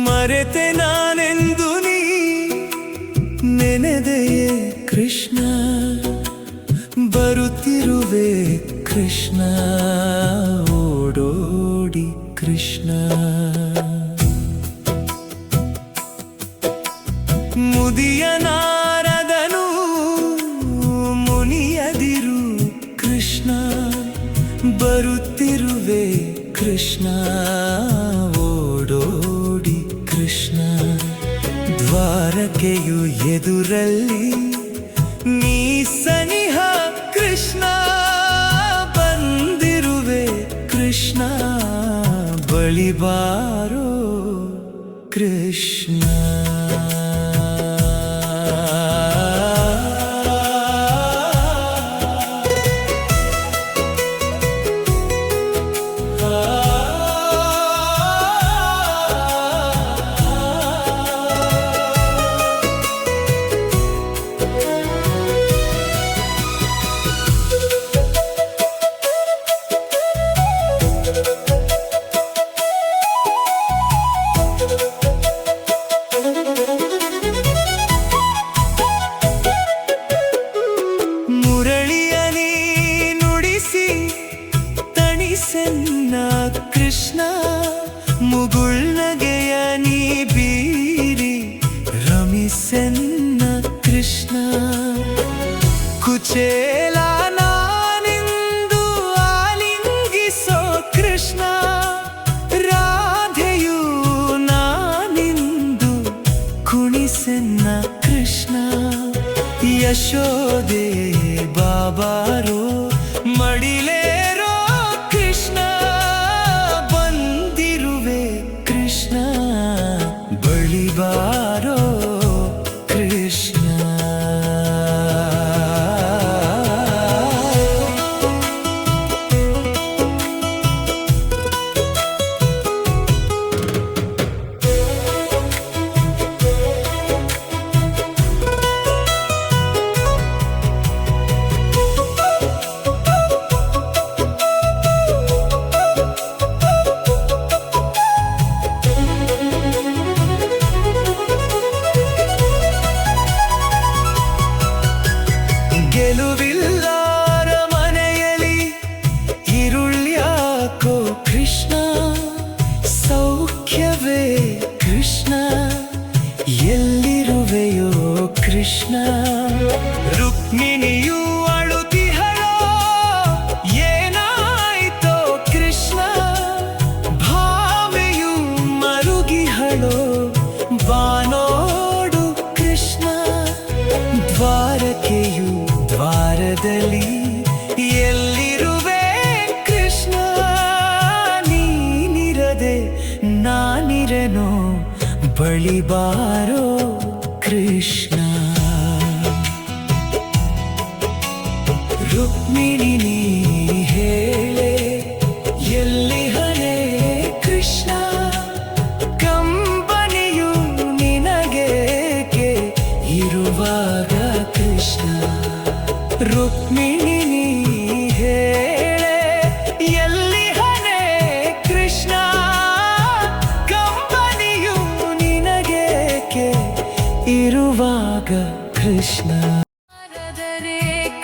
ಮರೆತೆ ನಾನೆಂದು ನೀ ನೆನೆದೆಯೇ ಕೃಷ್ಣ, ಬರುತ್ತಿರುವೆ ಕೃಷ್ಣ, ಓಡೋಡಿ ಕೃಷ್ಣ. ಮುದಿಯನಾರದನು ಮುನಿಯದಿರು ಕೃಷ್ಣ, ಬರುತ್ತಿರುವೆ ಕೃಷ್ಣ, ಓಡೋಡಿ ಕೃಷ್ಣ. ದ್ವಾರಕೆಯು ಎದುರಲ್ಲಿ ನೀ ಸನಿಹ ಕೃಷ್ಣ, ಬಂದಿರುವೆ ಕೃಷ್ಣ, ಬಳಿ ಬಾರೋ ಕೃಷ್ಣ. ತಣಿಸೆನ್ನ ಕೃಷ್ಣ, ಮುಗುಳ್ನಗೆಯ ನೀ ಬೀರಿ ರಮಿಸೆನ್ನ ಕೃಷ್ಣ. ಕುಚೇಲ ನಾನೆಂದು ಆಲಿಂಗಿಸೋ ಕೃಷ್ಣ, ರಾಧೆಯು ನಾನೆಂದು ಕುಣಿಸೆನ್ನ ಕೃಷ್ಣ. ಯಶೋದೆ ಬಾಬಾರೋ ಮಡಿಲೇರೋ ಕೃಷ್ಣ, ಬಂದಿರುವೆ ಕೃಷ್ಣ, ಬಳಿ ಬಾರೋ ಕೃಷ್ಣ. ಗೆಲುವಿಲ್ಲಾರ ಮನೆಯಲ್ಲಿ ಇರುಳ್ಯಾಕೋ ಕೃಷ್ಣ, ಸೌಖ್ಯವೇ ಕೃಷ್ಣ, ಎಲ್ಲಿರುವೆಯೋ ಕೃಷ್ಣ. ರುಕ್ಮಿಣಿಯು ಅಳುತಿಹಳೋ ಏನಾಯ್ತೋ ಕೃಷ್ಣ, ಭಾವೆಯು ಮರುಗಿಹಳೋ ಬಾನೋಡು ಕೃಷ್ಣ. ದ್ವಾರಕೆಯು ದ್ವಾರದಲ್ಲಿ ಎಲ್ಲಿರುವೆ ಕೃಷ್ಣ, ನೀನಿರದೆ ನಾನಿರೆನೋ, ಬಳಿ ಬಾರೋ ಕೃಷ್ಣ. ರುಕ್ಮಿಣಿ ನೀ ಹೇಳೆ ಎಲ್ಲಿಹನೆ ಕೃಷ್ಣ, ಕಂಬನಿಯು ನಿನಗೇಕೆ ಇರುವಾಗ ಕೃಷ್ಣ. ರುಕ್ಮಿಣಿ ನೀ ಹೇಳೆ ಎಲ್ಲಿಹನೆ ಕೃಷ್ಣ, ಕಂಬನಿಯು ನಿನಗೇಕೆ ಇರುವಾಗ ಕೃಷ್ಣ.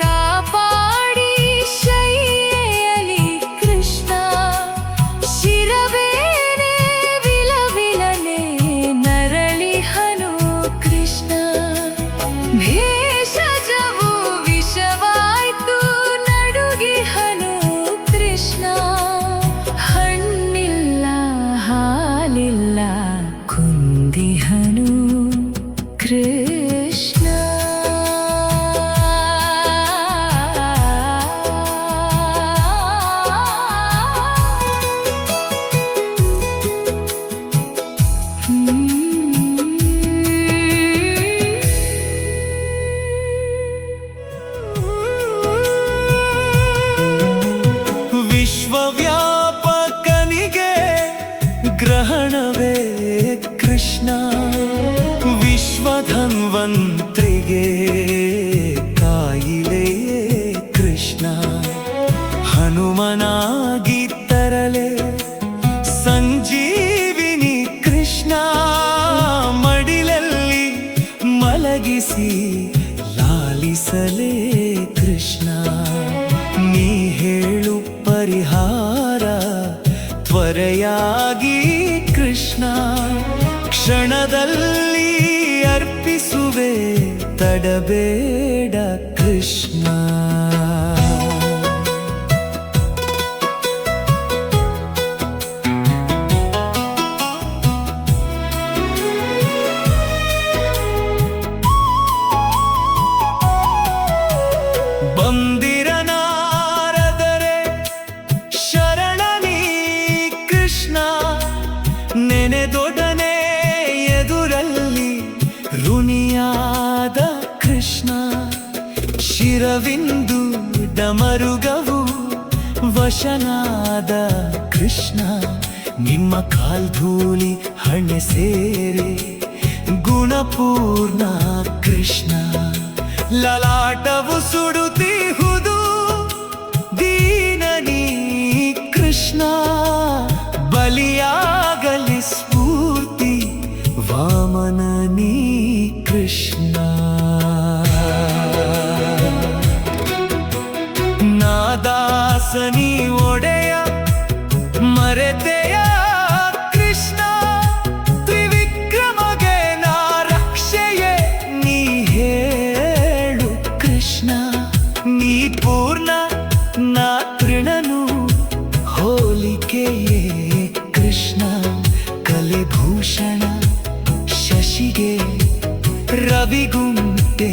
ಕಾಪಾಡಿ ಶೈಯಲ್ಲಿ ಕೃಷ್ಣ, ಶಿರವೇನೆ ವಿಲವಿಲನೆ ನರಳಿಹನು ಕೃಷ್ಣ. ಭೇಷಜವು ವಿಷವಾಯ್ತು ಕೃಷ್ಣ ನೀ ಹೇಳು ಪರಿಹಾರ ತ್ವರೆಯಾಗಿ ಕೃಷ್ಣ ಕ್ಷಣದಲ್ಲಿ ಅರ್ಪಿಸುವೆ ತಡಬೇಡ ಕೃಷ್ಣ ಬಂದಿರನಾರದರೆ ಶರಣನಿ ಕೃಷ್ಣ ನೆನೆದೊಡನೆ ಎದುರಲ್ಲಿ ಋಣಿಯಾದ ಕೃಷ್ಣ ಶಿರವಿಂದು ಡಮರುಗವು ವಶನಾದ ಕೃಷ್ಣ ನಿಮ್ಮ ಕಾಲ್ಧೂಳಿ ಹಣೆ ಸೇರೆ ಗುಣಪೂರ್ಣ ಕೃಷ್ಣ ಲಲಾಟವು ಸುಡುತ್ತಿಹುದು ದೀನನಿ ಕೃಷ್ಣ ಬಲಿಯಾಗಲಿ ಸ್ಫೂರ್ತಿ ವಾಮನನಿ ಕೃಷ್ಣ ನಾದಾಸನಿ ಒಡೆಯ ಮರೆತೆಯ ಕೃಷ್ಣ ತ್ರಿವಿಕ್ರಮಗೆ ನಾ ರಕ್ಷೆಯೇ ನೀ ಹೇಳು ಕೃಷ್ಣ ನೀ ಪೂರ್ಣ ನಾ ತೃಣನು ಹೋಲಿಕೆಯೇ ಕೃಷ್ಣ ಕಲೆಭೂಷಣ ಶಶಿಗೆ ರವಿಗುಂಟೆ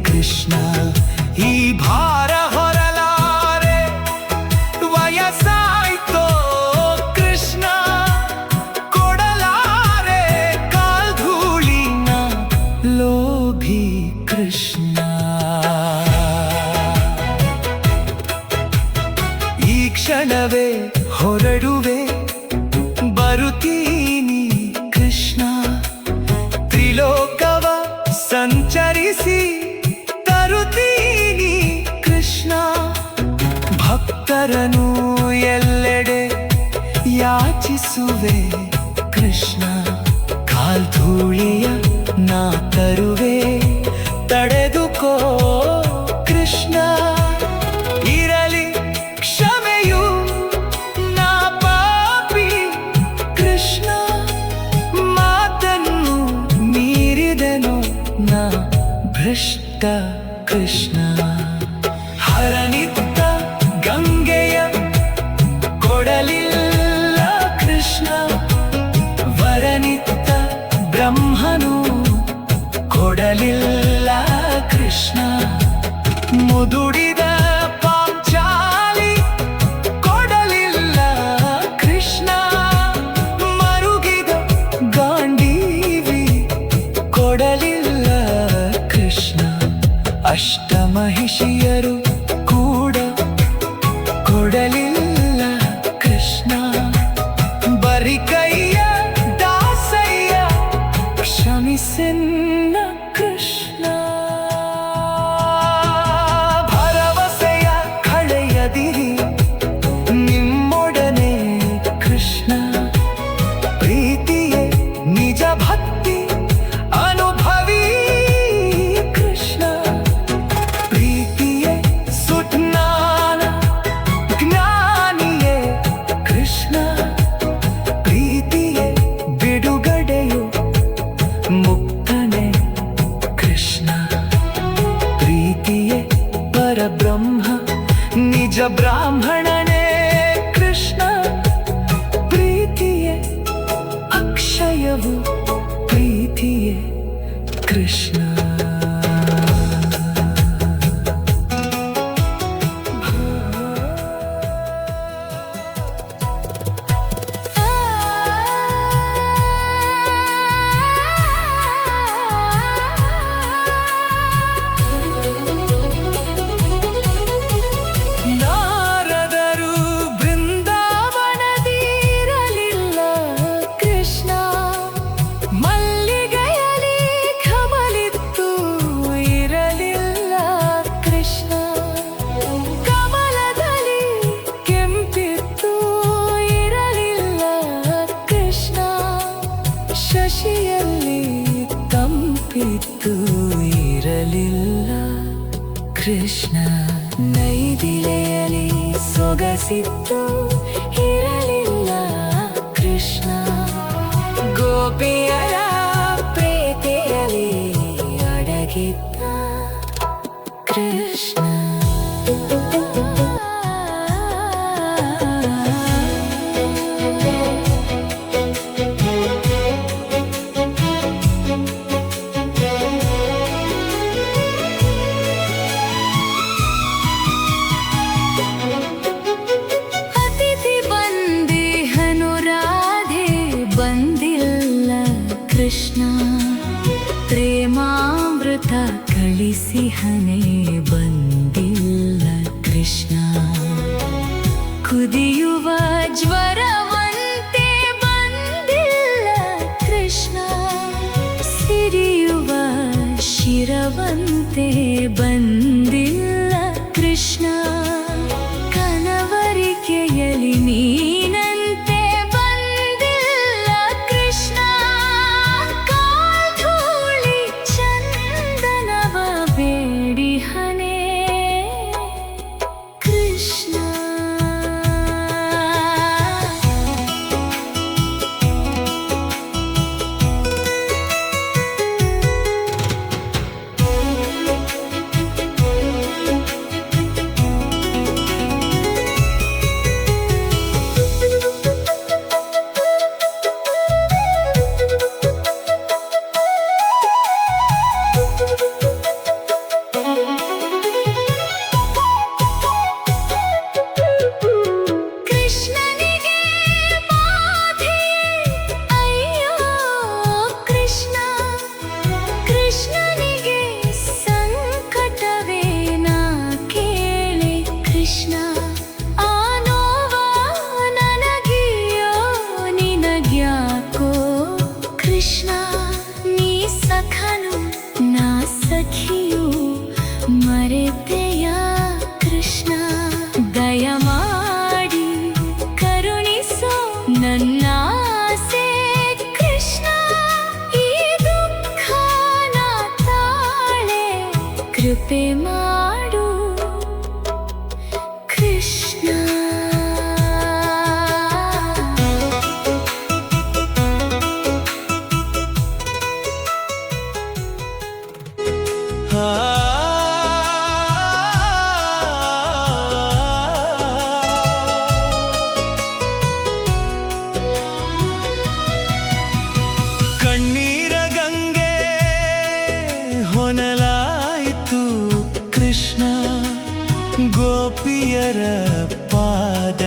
ಕೃಷ್ಣ ಈ ಭಾರ ಹೊರಲಾರೆ ವಯಸ್ಸಾಯ್ತೋ ಕೃಷ್ಣ ಕೊಡಲಾರೆ ಕಾಲ್ಧೂಳಿನ ಲೋಭಿ ಕೃಷ್ಣ ಈ ಕ್ಷಣವೇ ಹೊರಡುವೆ ಬರುತ್ತೀನಿ ಕೃಷ್ಣ ತ್ರಿಲೋಕವ ಸಂಚರಿಸಿ ತರುತ್ತೀನಿ ಕೃಷ್ಣ ಭಕ್ತರನು ಎಲ್ಲೆಡೆ ಯಾಚಿಸುವೆ ಕೃಷ್ಣ ಕಾಲ್ಧೂಳಿಯ ನಾ ತರುವೆ ತಡೆದುಕೋ ಕೃಷ್ಣ ಇರಲಿ ಕ್ಷಮೆಯು ನಾ ಪಾಪಿ ಕೃಷ್ಣ ಮಾತನ್ನು ಮೀರಿದೆನು ನಾ ಭ್ರಷ್ಟ ಕೃಷ್ಣ ಹರನಿತ್ತ ಗಂಗೆಯ ಕೊಡಲಿಲ್ಲ ಕೃಷ್ಣ ವರನಿತ್ತ ಬ್ರಹ್ಮನು ಕೊಡಲಿಲ್ಲ ಕೃಷ್ಣ ಮುದುಡಿದ ಪಾಂಚಾಲಿ ಕೊಡಲಿಲ್ಲ ಕೃಷ್ಣ ಮರುಗಿದ ಗಾಂಡೀವಿ ಕೊಡಲಿಲ್ಲ ಕೃಷ್ಣ ಅಷ್ಟಮಹಿಷಿಯರು ಕೂಡ ಕೊಡಲಿಲ್ಲ ಕೃಷ್ಣ ಬರಿ ಕೈಯ ದಾಸಯ್ಯ ಕ್ಷಮಿಸೆನ್ನ ಕೃಷ್ಣ ಭರವಸೆಯ ಕಳೆಯದಿರಿ ನಿಮ್ಮೊಡನೆ ಕೃಷ್ಣ ಪ್ರೀತಿಯೇ ನಿಜ ಭಕ್ತಿ ಅನುಭವಿ ಕೃಷ್ಣ ಪ್ರೀತಿಯೇ ಸುಜ್ಞಾನ ಜ್ಞಾನಿಯೇ ಕೃಷ್ಣ ಪ್ರೀತಿಯೇ ಬಿಡುಗಡೆಯು ಮುಕ್ತನೇ ಕೃಷ್ಣ ಪ್ರೀತಿಯೇ ಪರಬ್ರಹ್ಮ ನಿಜ ಬ್ರಾಹ್ಮಣನೇ ಕೃಷ್ಣ ಪ್ರೀತಿಯೇ ಅಕ್ಷಯವು ಪ್ರೀತಿಯೇ ಕೃಷ್ಣ ನಾರದ ಕೃಷ್ಣ ನೈದಿಲೆಯಲಿ ಸೊಗಸಿತ್ತು ಇರಲಿಲ್ಲ ಕೃಷ್ಣ ಗೋಪಿಯರ ಪ್ರೀತಿಯಲಿ ಅಡಗಿದ್ದ ಕೃಷ್ಣ ಕೃಷ್ಣ ಪ್ರೇಮಾಮೃತ ಕಳಿಸಿಹನೆ ಬಂದಿಲ್ಲ ಕೃಷ್ಣ ಕುದಿಯುವ ಜ್ವರವಂತೆ ಬಂದಿಲ್ಲ ಕೃಷ್ಣ ಸಿರಿಯುವ ಶಿರವಂತೆ ಬಂದಿಲ್ಲ ಕೃಷ್ಣ ಕನವರಿಕೆಯಲಿ ನೀನಂತೆ ಮರೆತೆಯ ಕೃಷ್ಣ ದಯಮಾಡಿ ಕರುಣಿಸೋ ನನ್ನಾಸೆ ಕೃಷ್ಣ ಈ ದುಃಖನ ತಾಳೆ ಕೃಪೆ ಮಾಡು ಕೃಷ್ಣ ಕಣ್ಣೀರ ಗಂಗೆ ಹೊನಲಾಯಿತು ಕೃಷ್ಣ ಗೋಪಿಯರ ಪಾದ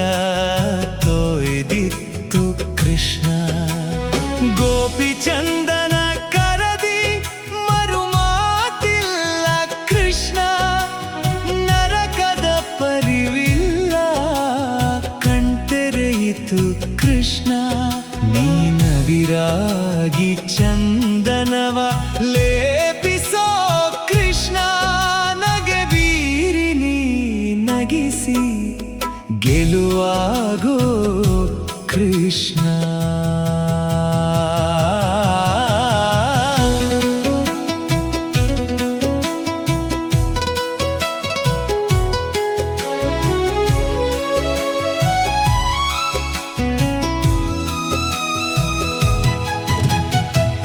ತೊಯ್ದಿತ್ತು ಕೃಷ್ಣ ಗೋಪಿ ಚಂದನ ಕರದಿ ಮರುಮಾತಿಲ್ಲ ಕೃಷ್ಣ ನರಕದ ಪರಿವಿಲ್ಲ ಕಣ್ತೆರೆಯಿತು ಕೃಷ್ಣ ನೀನವಿರಾಗಿ ಚಂದನವ ಲೇಪಿಸೋ ಕೃಷ್ಣ ನಗೆ ಬೀರಿ ನೀ ನಗಿಸಿ ಗೆಲುವಾಗೋ ಕೃಷ್ಣ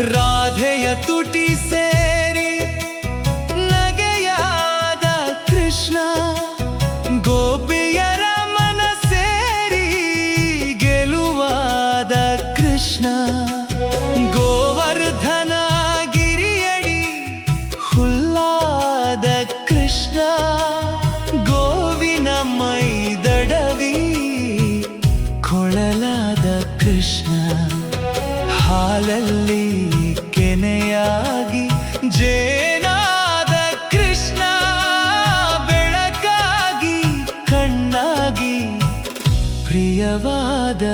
ರಾಧೆಯ ತುಟಿ ಸೇರಿ ನಗೆಯಾದ ಕೃಷ್ಣ ಗೋಪಿಯರ ಮನ ಸೇರಿ ಗೆಲುವಾದ ಕೃಷ್ಣ ಗೋವರ್ಧನ ಗಿರಿಯಡಿ ಹುಲ್ಲಾದ ಕೃಷ್ಣ ಗೋವಿನ ಮೈದಡವಿ ಕೊಳಲಾದ ಕೃಷ್ಣ ಹಾಲಲ್ಲಿ ಕೆನೆಯಾಗಿ ಜೇನಾದ ಕೃಷ್ಣ ಬೆಳಕಾಗಿ ಕಣ್ಣಾಗಿ ಪ್ರಿಯವಾದ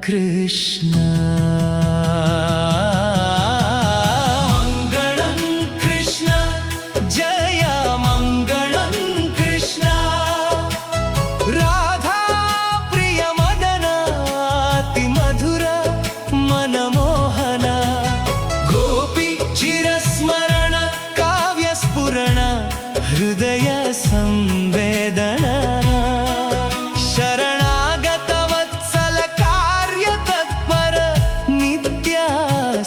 ಕೃಷ್ಣ ಮಂಗಳಂ ಕೃಷ್ಣ ಜಯ ಮಂಗಳಂ ಕೃಷ್ಣ ರಾಧಾ ಪ್ರಿಯ ಮದನ ಅತಿ ಮಧುರ ಮನಮೋಹನ ಗೋಪಿ ಚಿರಸ್ಮರಣ ಕಾವ್ಯ ಸ್ಫುರಣ ಹೃದಯ संवेदना शरणागत वत्सल कार्य तत्पर नित्या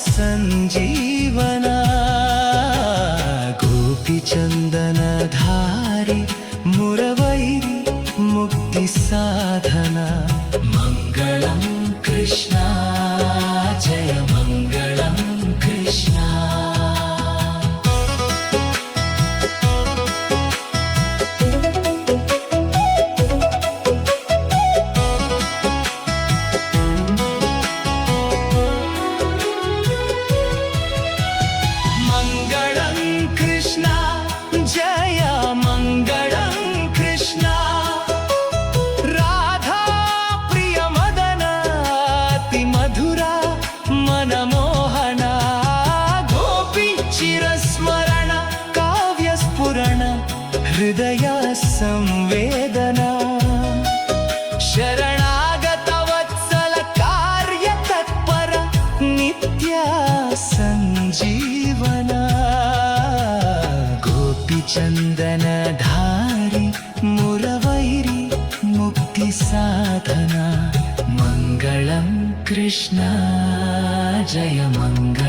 संजीवना गोपी चंदन धारी मुरवैरी मुक्ति साधना मंगलम कृष्णा जय मंगलम कृष्णा मंगलम कृष्णा जय मंगलम कृष्णा राधा प्रिय मदनाति मधुरा मनमोहना गोपी चिरस्मरण काव्य स्फुरण हृदय संवेदना शरणागत वत्सल कार्य तत्पर नित्या संजीवना गोपी चंदन धारी मुरवैरी मुक्ति साधना मंगलम कृष्णा जय मंगलम